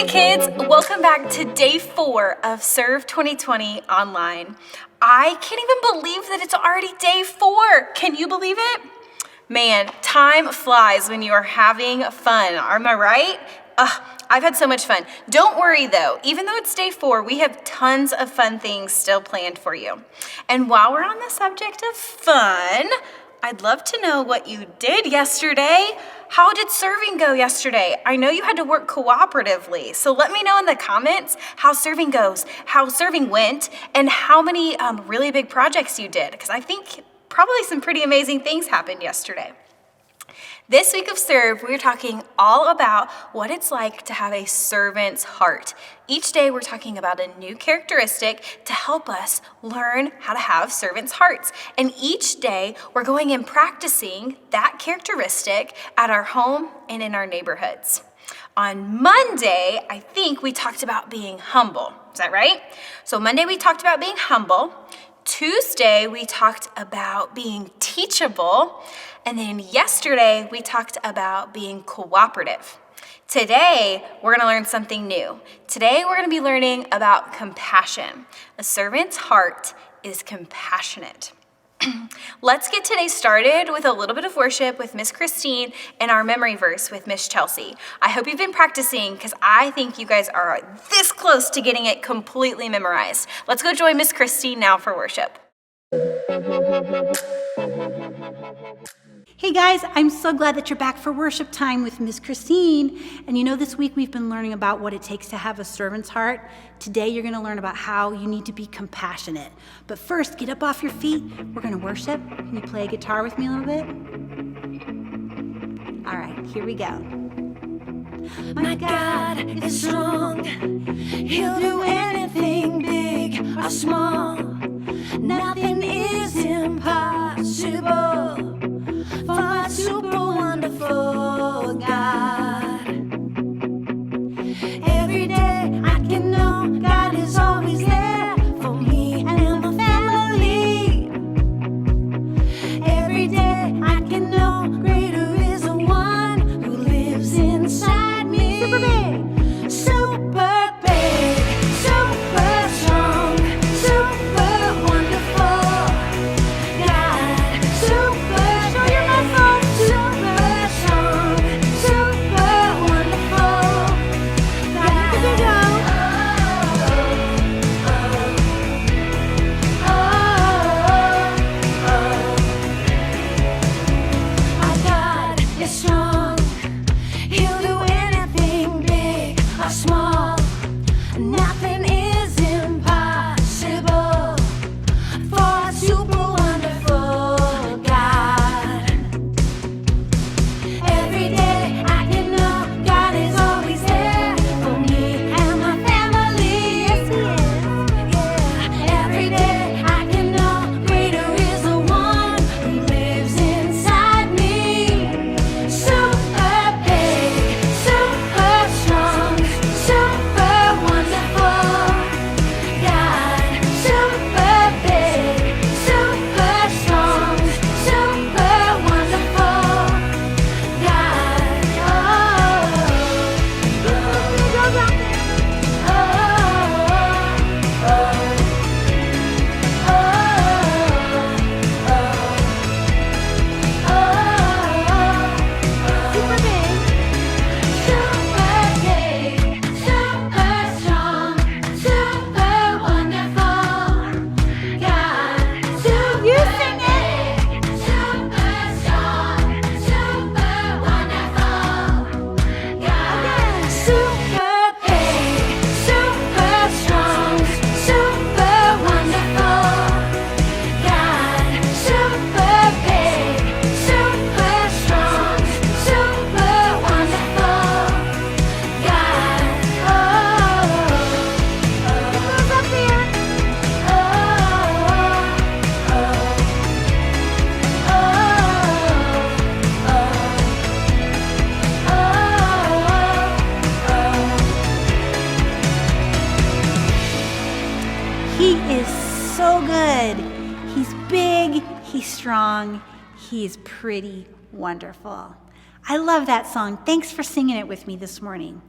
kids, welcome back to day 4 of Serve 2020 online. I can't even believe that it's already day 4. Can you believe it? Man, time flies when you are having fun. Am I right? I've had so much fun. Don't worry though, even though it's day 4, we have tons of fun things still planned for you. And while we're on the subject of fun, I'd love to know what you did yesterday. How did serving go yesterday? I know you had to work cooperatively, so let me know in the comments how serving goes, how serving went, and how many really big projects you did, because I think probably some pretty amazing things happened yesterday. This week of Serve, we're talking all about what it's like to have a servant's heart. Each day, we're talking about a new characteristic to help us learn how to have servants' hearts. And each day, we're going and practicing that characteristic at our home and in our neighborhoods. On Monday, I think we talked about being humble. Is that right? So Monday, we talked about being humble. Tuesday, we talked about being teachable. And then yesterday, we talked about being cooperative. Today, we're going to learn something new. Today, we're going to be learning about compassion. A servant's heart is compassionate. Let's get today started with a little bit of worship with Miss Christine and our memory verse with Miss Chelsea. I hope you've been practicing because I think you guys are this close to getting it completely memorized. Let's go join Miss Christine now for worship. Hey guys, I'm so glad that you're back for worship time with Miss Christine. And you know, this week we've been learning about what it takes to have a servant's heart. Today you're going to learn about how you need to be compassionate. But first, get up off your feet. We're going to worship. Can you play guitar with me a little bit? All right, here we go. My God is strong. He'll do anything big or small. Nothing is impossible for my super wonderful God. Every day I can know God is always there for me and my family. Every day I can know greater is the one who lives inside me. Super big, super big, super strong, super wonderful God, super. Small, nothing is impossible for a super wonderful God. Every day I can know God is always there for me and my family. Yes, He is. Yeah. Every day I can know greater is the one who lives inside me. Super big, super strong. Super wonderful God, super big, super strong, super wonderful God. Super big. Super big, super strong, super wonderful God. Super big, super strong, super wonderful God. Super big, super strong, super wonderful God. Super big, super strong, super wonderful God. It goes up there. He is so good. He's big, he's strong, he's pretty wonderful. I love that song. Thanks for singing it with me this morning.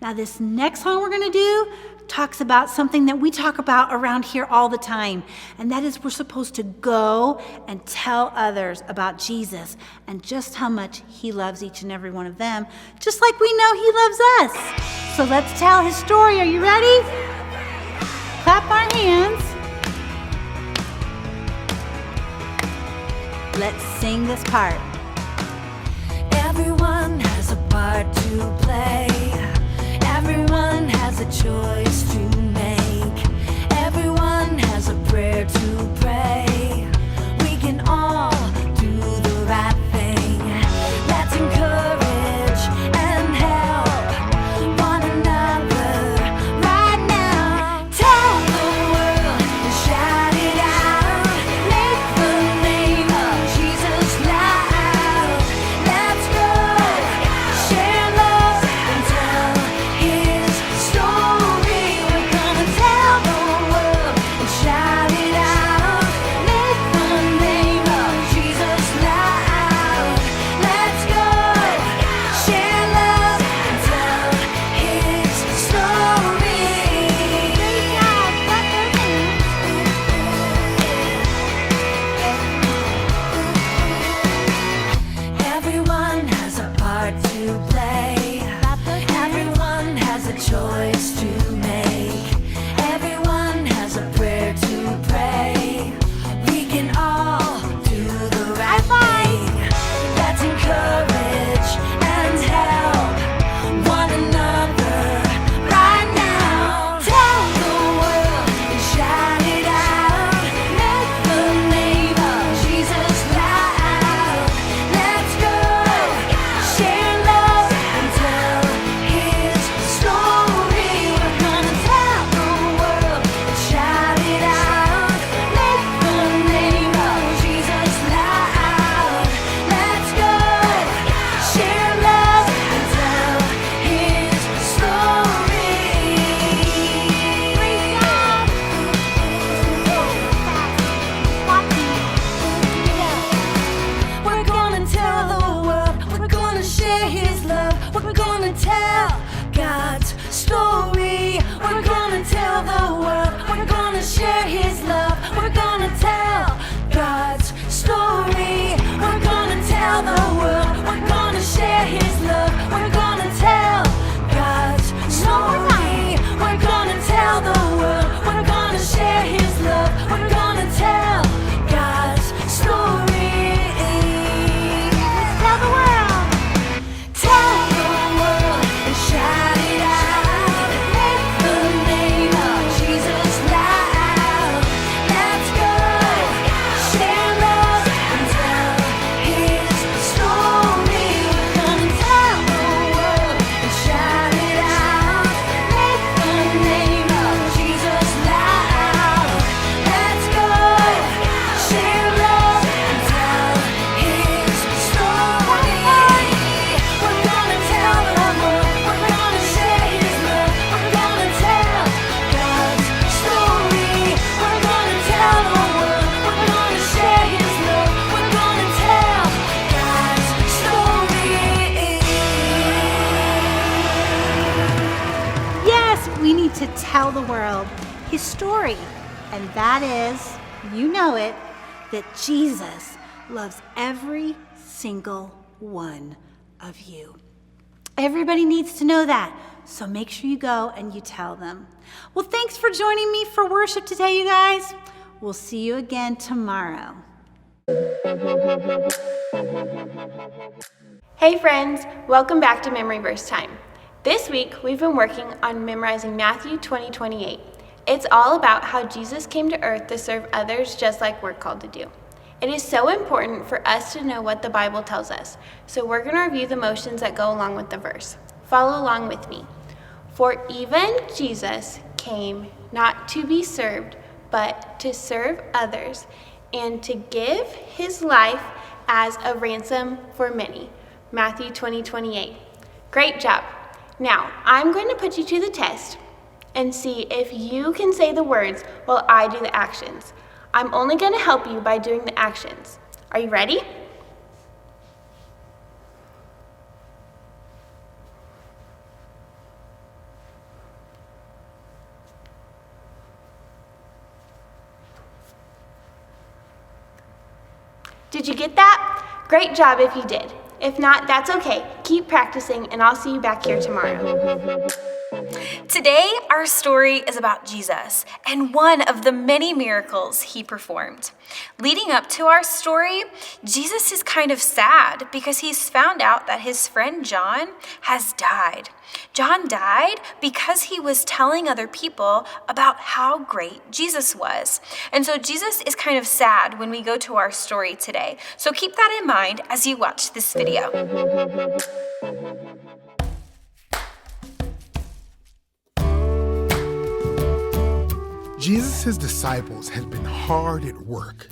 Now, this next song we're going to do talks about something that we talk about around here all the time, and that is we're supposed to go and tell others about Jesus and just how much he loves each and every one of them, just like we know he loves us. So let's tell his story. Are you ready? Clap our hands. Let's sing this part. Everyone has a part to play. Everyone has a choice to make. Everyone has a prayer to pray. We can all do the right thing. Let's encourage and help one another right now. Tell the world and shout it out. Make the name of Jesus loud. Let's go, share love and tell his story. We're gonna tell the world and shout it out. Make the name of Jesus loud. Let's go, share love and tell his story. Everyone has a part to play. Everyone has a choice to make. Everyone has a prayer to pray. We can all do the right thing. Let's encourage and help one another right now. Tell the world and shout it out. Make the name of Jesus loud. Let's go, share love and tell his story. We're gonna tell the world and shout it out. Make the name of Jesus loud. Let's go, share love and tell his story. We're gonna tell the world, we're gonna share his love, we're gonna tell God's story. We're gonna tell the world, we're gonna share his love, we're gonna tell God's story. We're gonna tell the world, we're gonna share his love, we're gonna tell God's story. We're gonna tell the world, we're gonna share his love, we're gonna tell God's story. Tell the world. Tell the world and shout it out. Make the name of Jesus loud. Let's go, share love and tell his story. We're gonna tell the world and shout it out. Make the name of Jesus loud. Let's go, share love and tell his story. We're gonna tell the world, we're gonna share his love, we're gonna tell God's story. We're gonna tell the world, we're gonna share his love, we're gonna tell God's story. Yes, we need to tell the world his story. And that is, you know it, that Jesus loves every single one of you. Everybody needs to know that. So make sure you go and you tell them. Well, thanks for joining me for worship today, you guys. We'll see you again tomorrow. Hey friends, welcome back to Memory Verse Time. This week we've been working on memorizing Matthew 20:28. It's all about how Jesus came to earth to serve others just like we're called to do. It is so important for us to know what the Bible tells us, so we're going to review the motions that go along with the verse. Follow along with me. For even Jesus came not to be served, but to serve others and to give his life as a ransom for many. Matthew 20:28. Great job. Now, I'm going to put you to the test and see if you can say the words while I do the actions. I'm only going to help you by doing the actions. Are you ready? Did you get that? Great job if you did. If not, that's okay. Keep practicing, and I'll see you back here tomorrow. Today, our story is about Jesus and one of the many miracles he performed. Leading up to our story, Jesus is kind of sad because he's found out that his friend John has died. John died because he was telling other people about how great Jesus was. And so Jesus is kind of sad when we go to our story today. So keep that in mind as you watch this video. Jesus' disciples had been hard at work.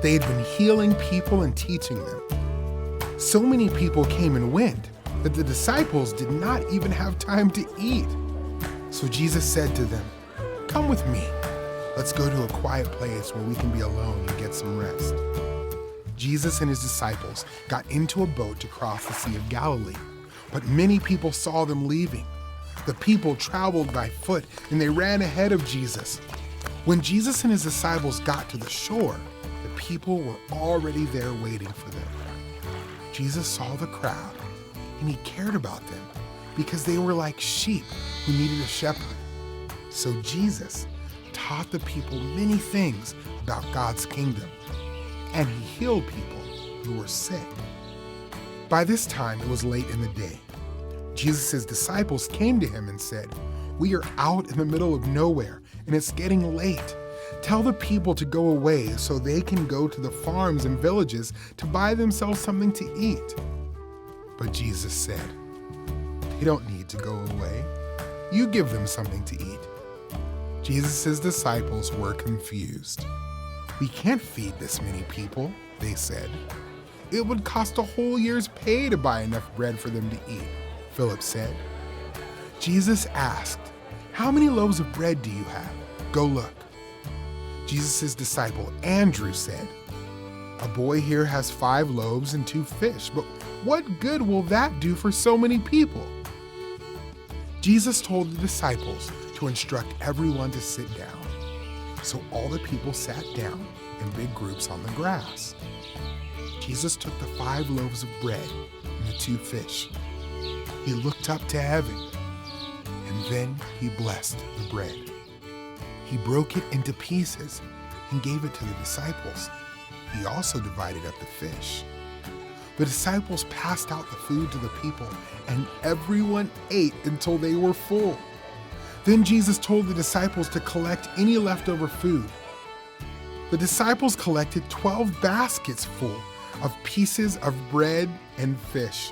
They had been healing people and teaching them. So many people came and went that the disciples did not even have time to eat. So Jesus said to them, "Come with me. Let's go to a quiet place where we can be alone and get some rest." Jesus and his disciples got into a boat to cross the Sea of Galilee, but many people saw them leaving. The people traveled by foot and they ran ahead of Jesus. When Jesus and his disciples got to the shore, the people were already there waiting for them. Jesus saw the crowd, and he cared about them because they were like sheep who needed a shepherd. So Jesus taught the people many things about God's kingdom, and he healed people who were sick. By this time, it was late in the day. Jesus' disciples came to him and said, "We are out in the middle of nowhere, and it's getting late. Tell the people to go away so they can go to the farms and villages to buy themselves something to eat." But Jesus said, "They don't need to go away. You give them something to eat." Jesus' disciples were confused. "We can't feed this many people," they said. "It would cost a whole year's pay to buy enough bread for them to eat," Philip said. Jesus asked, "How many loaves of bread do you have? Go look." Jesus' disciple Andrew said, "A boy here has 5 loaves and 2 fish, but what good will that do for so many people?" Jesus told the disciples to instruct everyone to sit down. So all the people sat down in big groups on the grass. Jesus took the 5 loaves of bread and the 2 fish. He looked up to heaven, and then he blessed the bread. He broke it into pieces and gave it to the disciples. He also divided up the fish. The disciples passed out the food to the people, and everyone ate until they were full. Then Jesus told the disciples to collect any leftover food. The disciples collected 12 baskets full of pieces of bread and fish.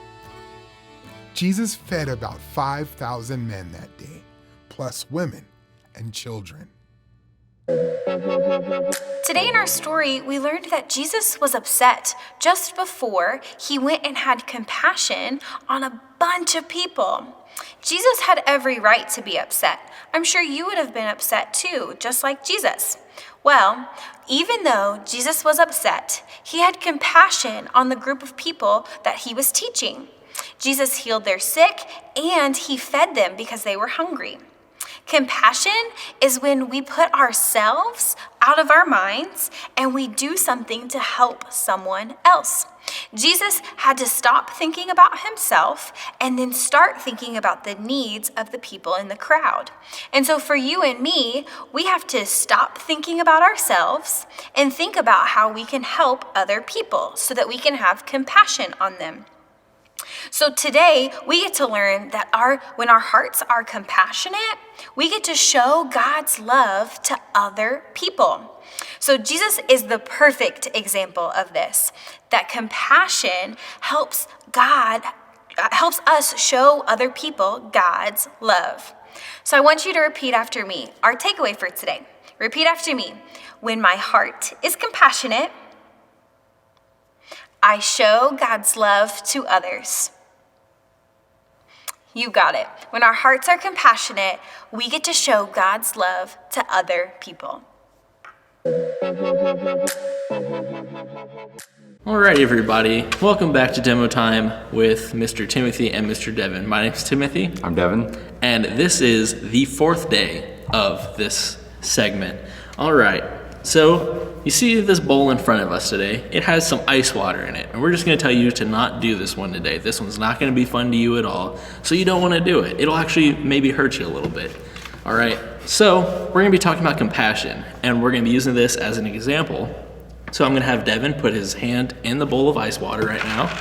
Jesus fed about 5,000 men that day, plus women and children. Today in our story, we learned that Jesus was upset just before he went and had compassion on a bunch of people. Jesus had every right to be upset. I'm sure you would have been upset too, just like Jesus. Well, even though Jesus was upset, he had compassion on the group of people that he was teaching. Jesus healed their sick and he fed them because they were hungry. Compassion is when we put ourselves out of our minds and we do something to help someone else. Jesus had to stop thinking about himself and then start thinking about the needs of the people in the crowd. And so for you and me, we have to stop thinking about ourselves and think about how we can help other people so that we can have compassion on them. So today, we get to learn that when our hearts are compassionate, we get to show God's love to other people. So Jesus is the perfect example of this, that compassion helps us show other people God's love. So I want you to repeat after me, our takeaway for today. Repeat after me. When my heart is compassionate, I show God's love to others. You got it. When our hearts are compassionate, we get to show God's love to other people. All right, everybody. Welcome back to Demo Time with Mr. Timothy and Mr. Devin. My name's Timothy. I'm Devin. And this is the 4th day of this segment. All right. So, you see this bowl in front of us today, it has some ice water in it, and we're just gonna tell you to not do this one today. This one's not gonna be fun to you at all, so you don't wanna do it. It'll actually maybe hurt you a little bit, all right? So we're gonna be talking about compassion, and we're gonna be using this as an example. So I'm gonna have Devin put his hand in the bowl of ice water right now,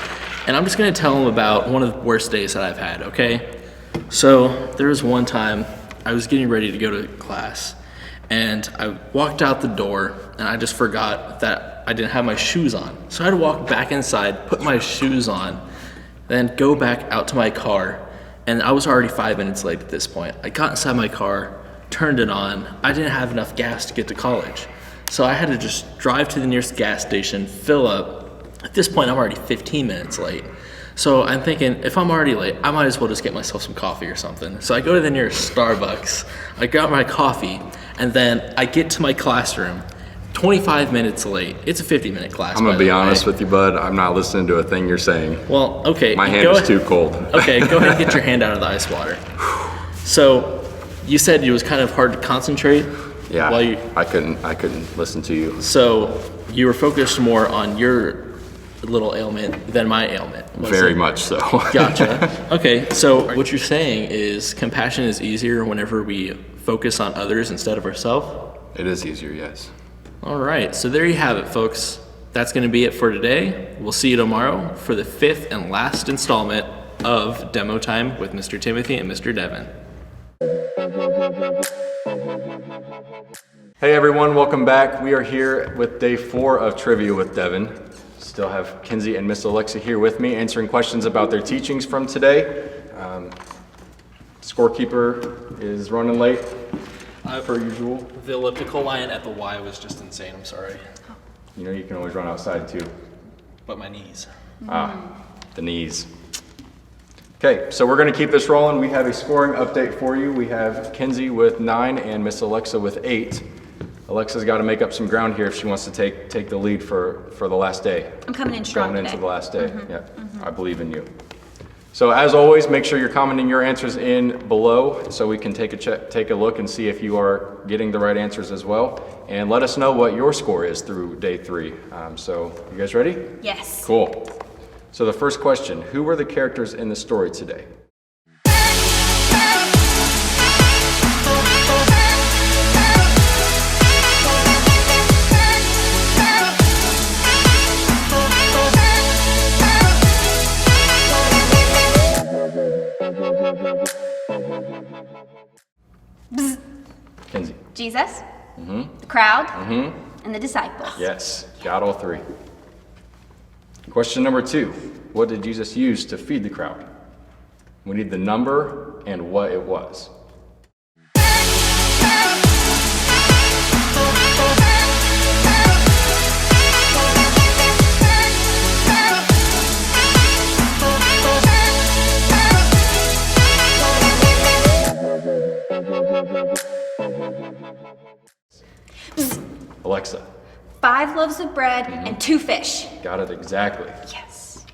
and I'm just gonna tell him about one of the worst days that I've had, okay? So there was one time I was getting ready to go to class, and I walked out the door and I just forgot that I didn't have my shoes on. So I had to walk back inside, put my shoes on, then go back out to my car, and I was already 5 minutes late at this point. I got inside my car, turned it on. I didn't have enough gas to get to college. So I had to just drive to the nearest gas station, fill up. At this point, I'm already 15 minutes late. So I'm thinking, if I'm already late, I might as well just get myself some coffee or something. So I go to the nearest Starbucks, I grab my coffee, and then I get to my classroom, 25 minutes late. It's a 50-minute class. I'm gonna be honest with you, bud. I'm not listening to a thing you're saying. Well, okay. My hand is too cold. Okay, go ahead and get your hand out of the ice water. So you said it was kind of hard to concentrate. Yeah, While you, I couldn't listen to you. so you were focused more on your little ailment than my ailment. was Very it? much so. Gotcha. Okay, so what you're saying is compassion is easier whenever we focus on others instead of ourselves? It is easier, yes. All right, so there you have it, folks. That's going to be it for today. We'll see you tomorrow for the 5th and last installment of Demo Time with Mr. Timothy and Mr. Devin. Hey everyone, welcome back. We are here with day 4 of Trivia with Devin. Still have Kinsey and Miss Alexa here with me answering questions about their teachings from today. Scorekeeper is running late, per usual. The elliptical line at the Y was just insane, I'm sorry. You know you can always run outside too. But my knees. The knees. Okay, so we're gonna keep this rolling. We have a scoring update for you. We have Kinsey with 9 and Miss Alexa with 8. Alexa's got to make up some ground here if she wants to take the lead for the last day. I'm coming in strong Going today. into the last day. Yeah, I believe in you. So as always, make sure you're commenting your answers in below so we can take a look and see if you are getting the right answers as well. And let us know what your score is through day 3. So you guys ready? Yes. Cool. So the first question, who were the characters in the story today? Kinsey. Jesus, the crowd, and the disciples. Yes, got all 3. Question number 2, what did Jesus use to feed the crowd? We need the number and what it was. Alexa, 5 loaves of bread and 2 fish. got it exactly. Yes.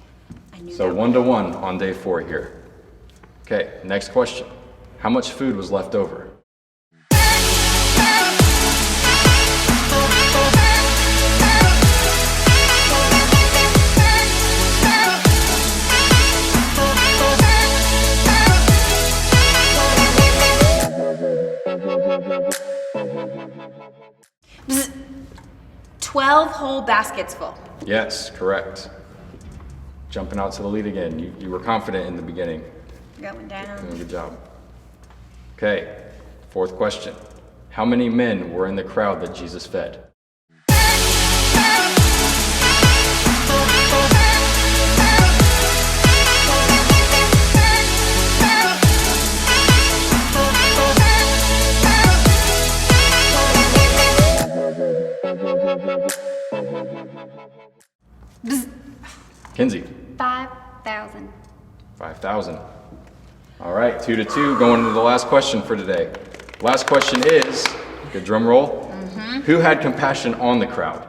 I knew So that. 1-1 on day 4 here. Okay, next question. How much food was left over? Bzz. 12 whole baskets full. Yes, correct. Jumping out to the lead again. You were confident in the beginning. Going down. Doing a good job. Okay, 4th question. How many men were in the crowd that Jesus fed? Kinsey. 5,000. 5,000. All right, 2-2, going into the last question for today. Last question is, good drum roll, who had compassion on the crowd?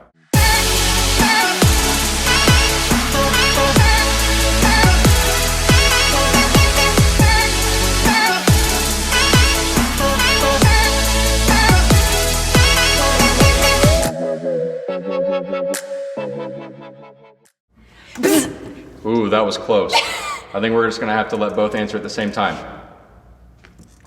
Ooh, that was close. I think we're just gonna have to let both answer at the same time.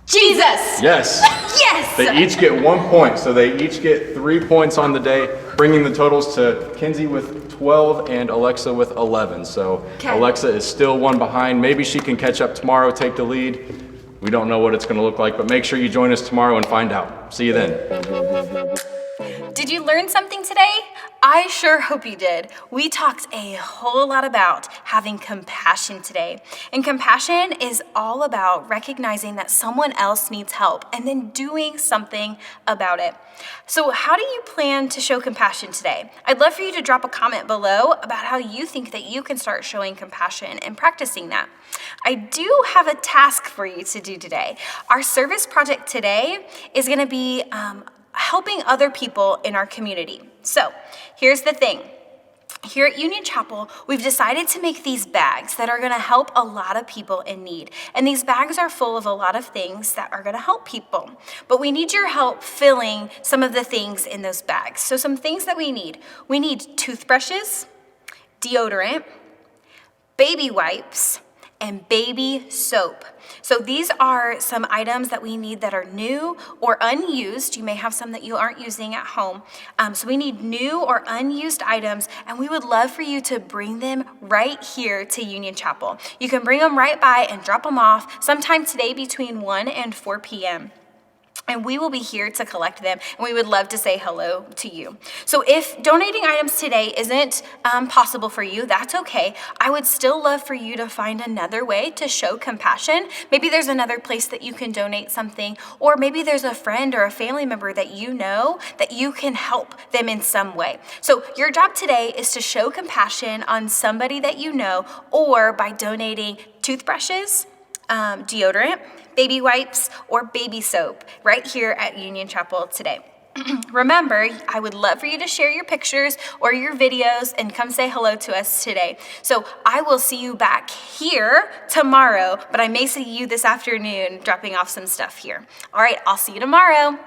Jesus! Yes. Yes! They each get 1 point, so they each get 3 points on the day, bringing the totals to Kinsey with 12 and Alexa with 11. So Alexa is still one behind. Maybe she can catch up tomorrow, take the lead. We don't know what it's going to look like, but make sure you join us tomorrow and find out. See you then. Did you learn something today? I sure hope you did. We talked a whole lot about having compassion today. And compassion is all about recognizing that someone else needs help and then doing something about it. So how do you plan to show compassion today? I'd love for you to drop a comment below about how you think that you can start showing compassion and practicing that. I do have a task for you to do today. Our service project today is going to be helping other people in our community. So here's the thing. Here at Union Chapel, we've decided to make these bags that are going to help a lot of people in need. And these bags are full of a lot of things that are going to help people. But we need your help filling some of the things in those bags. So some things that we need toothbrushes, deodorant, baby wipes, and baby soap. So these are some items that we need that are new or unused. You may have some that you aren't using at home. So we need new or unused items, and we would love for you to bring them right here to Union Chapel. You can bring them right by and drop them off sometime today between 1 and 4 p.m. And we will be here to collect them, and we would love to say hello to you. So if donating items today isn't possible for you, that's okay. I would still love for you to find another way to show compassion. Maybe there's another place that you can donate something, or maybe there's a friend or a family member that you know that you can help them in some way. So your job today is to show compassion on somebody that you know, or by donating toothbrushes, deodorant, baby wipes, or baby soap right here at Union Chapel today. Remember, I would love for you to share your pictures or your videos and come say hello to us today. So I will see you back here tomorrow, but I may see you this afternoon dropping off some stuff here. All right, I'll see you tomorrow.